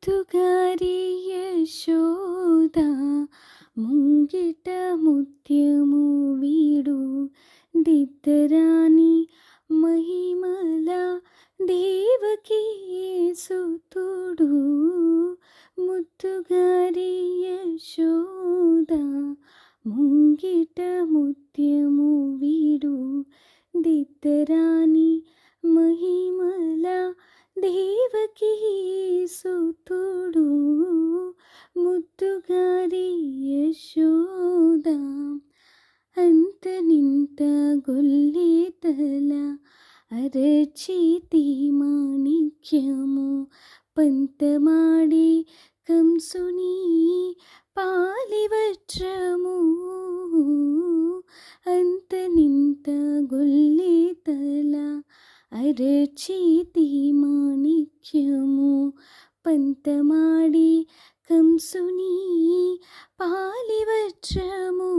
ముద్దుగారి యశోద ముంగిట ముత్యము వీడు దిద్దరాని మహిమల దేవకీ సుతుడు. ముద్దుగారి యశోద ముంగిట ముత్యము వీడు దిద్దరాని మహిమల దేవకీ సుతుడు. ముద్దుగారి యశోద అంత నింత గొల్లేతల అరచేతి మాణిక్యము పంతమాడి కంసుని పాలివజ్రము. అంత నింత గొల్లేతల అరచేతి మాణిక్యము పంతమాడి కంసుని పాలివజ్రము.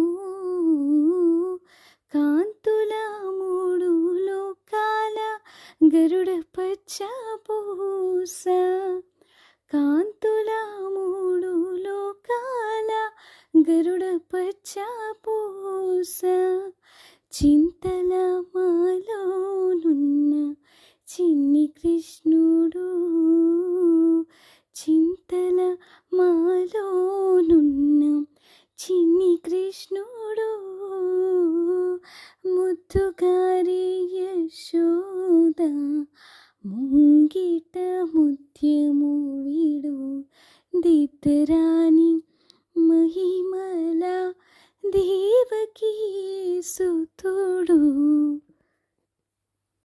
కాంతుల మూడు లోకాల గరుడ పచ్చ పూస. కాంతుల మూడు లోకాల గరుడ పచ్చ పూస. చింతల మాలోనున్న చిన్ని కృష్ణుడు. చింతల మాలోనున్న చిన్ని కృష్ణుడు. ముద్దుగారి యశోద ముంగిట ముత్యము వీడు దిద్దరాని మహిమల దేవకీ సుతుడు.